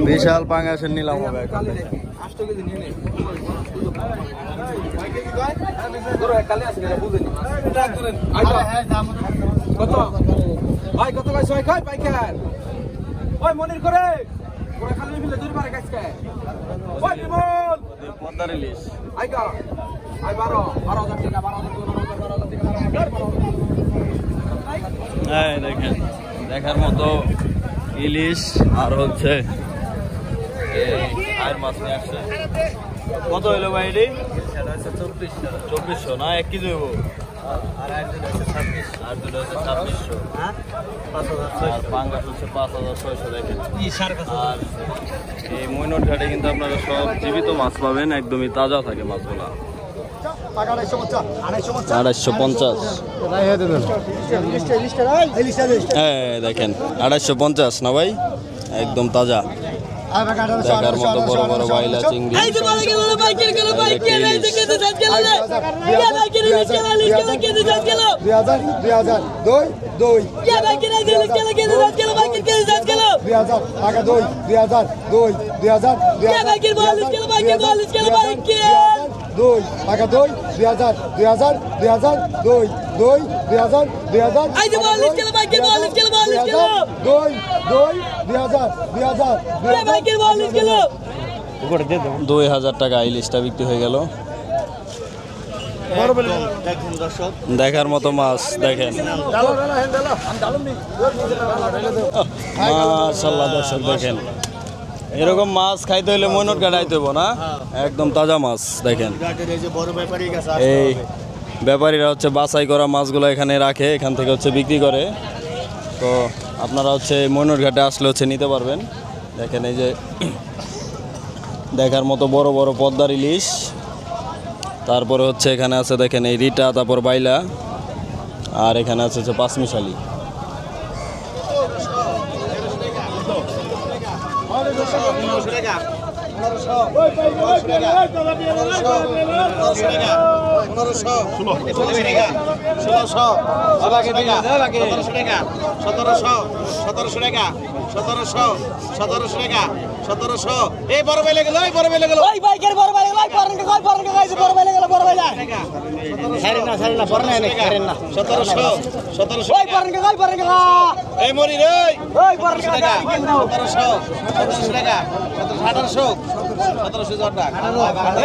বিশাল পাঙ্গাসের নিলাম হবে কত ভাই কত ভাই ছয় খাই পাইকার ওই মনির করে খালি মিলে দূর পারে গাছকে ওই নিমল পদ্মার ইলিশ আইকা আই 12,000 টাকা 12,000 টাকা হ্যাঁ দেখেন দেখার মতো ইলিশ আর হচ্ছে আর মাছ নিয়ে আসছে কত হইলো ভাই এটি 2400 না 1 কেজি হইব আর দুটো হচ্ছে 2600 আর পাঙ্গাস হচ্ছে 5600 দেখেন আর এই মইনট ঘাটে কিন্তু আপনারা সব জীবিত মাছ পাবেন একদমই তাজা থাকে মাছগুলা 250 হ্যাঁ দেখেন 250 না ভাই একদম তাজা দেখার মতো বড় বড় বাইলা চিংড়ি দুই টাকা দুই 2000 2000 2000 দুই দুই 2000 2000 এই যে 42 কিলো বাইকের 42 কিলো 42 কিলো দুই দুই 2000 2000 বাইকের 42 কিলো উপরে দিয়ে দেব 2000 টাকা ইলিশটা বিক্রি হয়ে গেল দেখেন দর্শক দেখার মতো মাছ দেখেন মাশাআল্লাহ দর্শক দেখেন এরকম মাছ খাইতে হলে মইনট ঘাট আইতে হইব না একদম তাজা মাছ দেখেন এই ব্যাপারীরা হচ্ছে বাছাই করা মাছগুলো এখানে রাখে এখান থেকে হচ্ছে বিক্রি করে তো আপনারা হচ্ছে মইনট ঘাটে আসলে হচ্ছে নিতে পারবেন দেখেন এই যে দেখার মতো বড় বড় পদ্মার ইলিশ তারপরে হচ্ছে এখানে আছে দেখেন এই রিটা তারপর বাইলা আর এখানে আছে হচ্ছে পাঁচমিশালি এই বড় বাইলে গেল এই বড় বাইলে গেল ওই বাইকের বড় বাইলে ওই পরন কই পরন কইছে বড় বাইলে গেল বড় বাইলে ছাড়েন না পরন না ছাড়েন না 1700 ওই পরন কই পরন কই এই মরি রে ওই পরন টাকা 1700 টাকা 1800 টাকা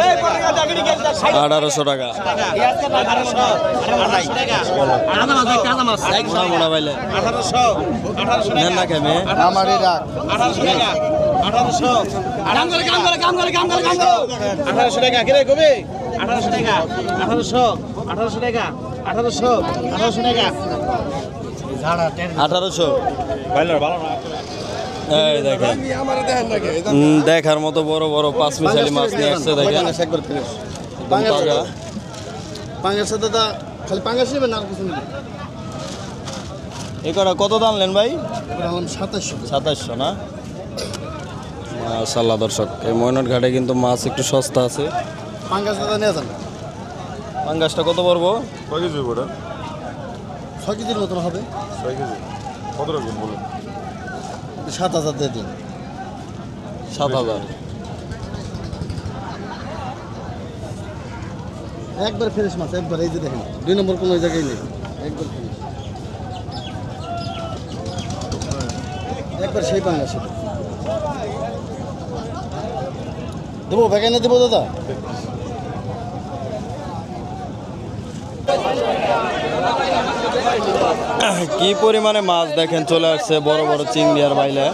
এই পরন টাকা কি 1800 টাকা কাদা মাছ বড় বাইলে 1800 নেন না কেমে আমারই রাখ 1800 টাকা 1800 কাম করে 1800 টাকা কি রে কবি 1800 টাকা 1800 টাকা 1800 টাকা 1800 বাইলার ভালো না এই দেখেন দেখার মতো বড় বড় পাঁচমিশালি মাছ নিয়ে আসছে দেখেন একবার ফ্রেশ পাঙ্গাস দাদা খালি পাঙ্গাস নেবেন না কিছু নেবেন এই কটা কত দাম নেন ভাই 2700 না মাশাআল্লাহ দর্শক এই মইনট ঘাটে কিন্তু মাছ একটু সস্তা আছে পাঙ্গাস দাদা নিয়ে যান পাঙ্গাসটা কত পড়বো 6 কেজি বড় 6 কেজির মতন হবে 6 কেজি কত রাখবেন বলুন 7000 দিয়ে দিন 7000 একবার ফ্রেশ মাছ একবার এই যে দেখেন 2 নম্বর কোন জায়গায় নেই একবার ফ্রেশ একবার সেই পাঙ্গাস দেবো বেগানে দেবো দাদা কি পরিমাণে মাছ দেখেন চলে আসছে বড় বড় চিংড়ি আর বাইলা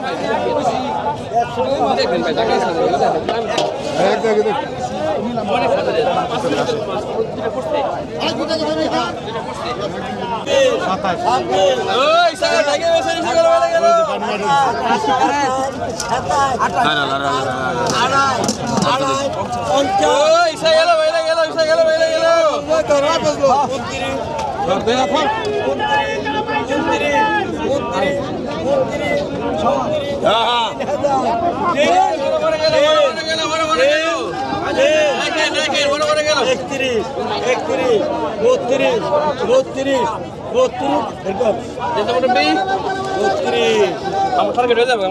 বত্রিশ আমার টার্গেট হয়ে যাবে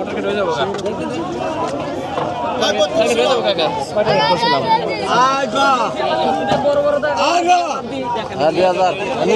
কাকা আগা আগা 2000 আমি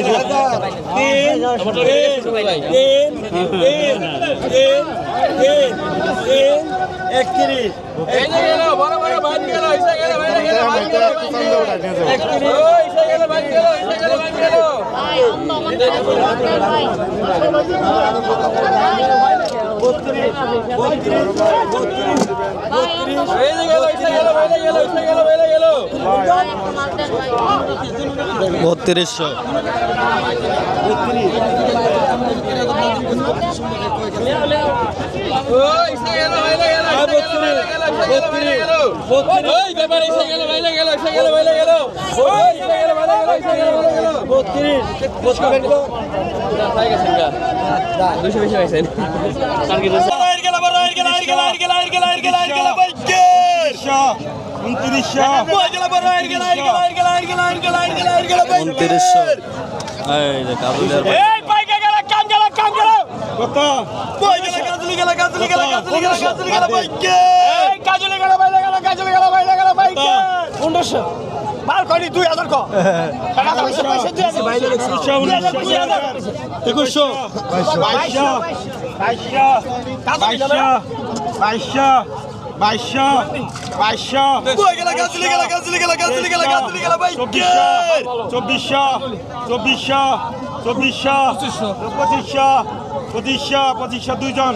2500 দুইজন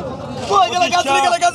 2500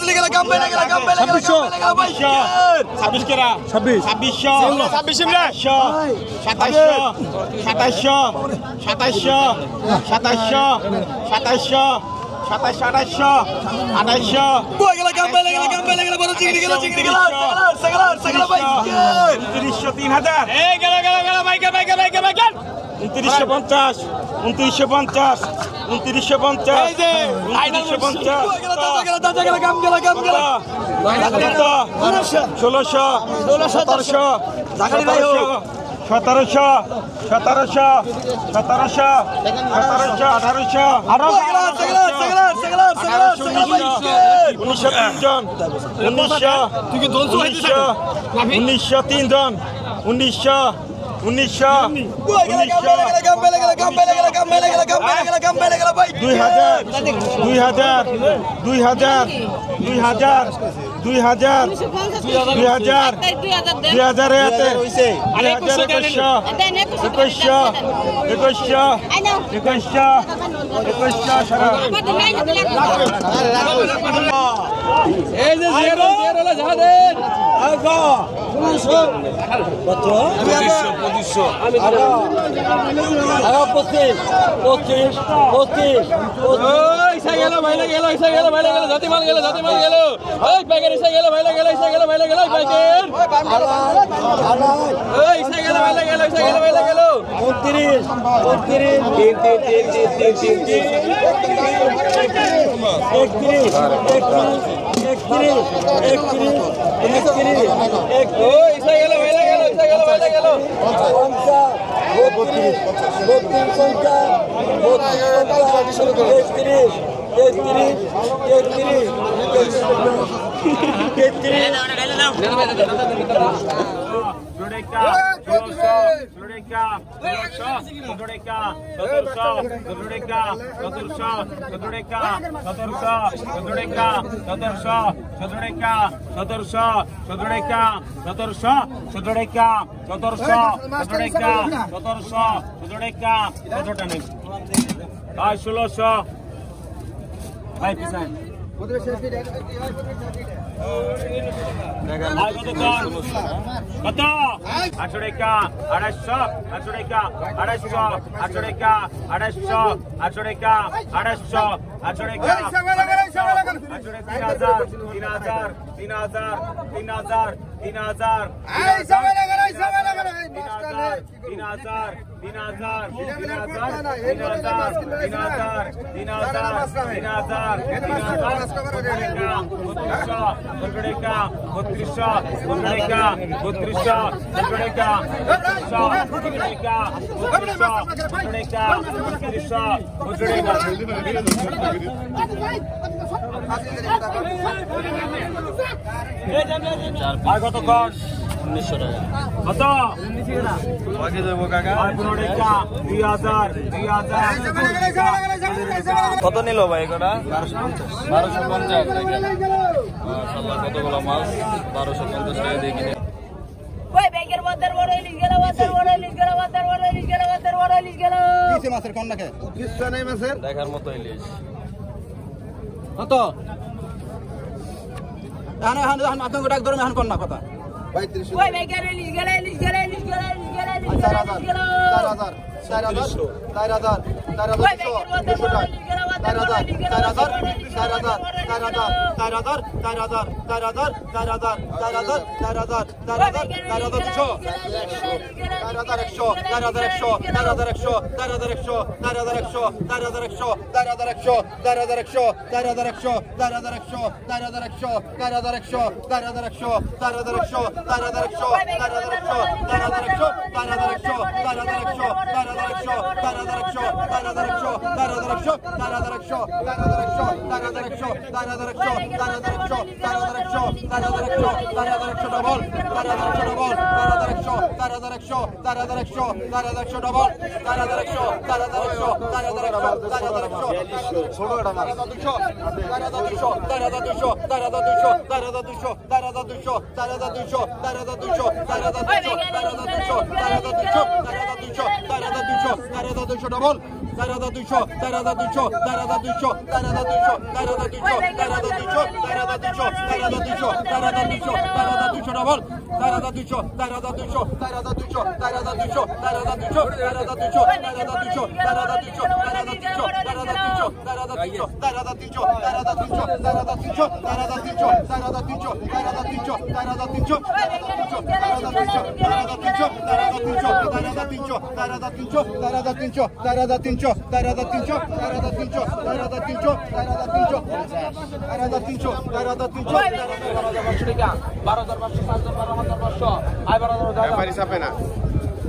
আর কত কর 1900 টাকা কত বাকি দেবো কাকা 2000 কত নিল ভাই কটা 1250 দেখেন মাশাআল্লাহ কতগুলো মাছ 1250 টাকা দিয়ে কিনে ওই ব্যাগের মধ্যে বড় ইলিশ গেল কিসে মাছের কোন নাকে কিসে নাই মাছের দেখার মতো ইলিশ কত এখানে আপনার ডাক ধরে এখন কোন না কথা ওই ব্যাগের ইলিশ গেল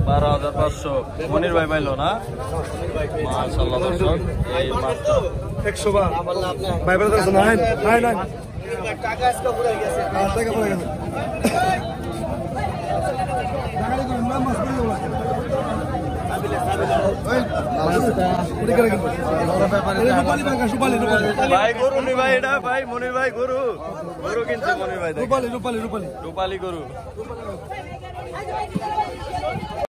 12,500 মনির ভাই পাইলো না মাশাআল্লাহ দর্শক এই মাছ 100 বা ভাই বলে তো নাই টাকা আজকে পুরো গেছে টাকা পড়ে গেছে ভাই গরু নি ভাই এটা ভাই মনির ভাই গরু কিনছে মনির ভাই রূপালী রূপালী গরু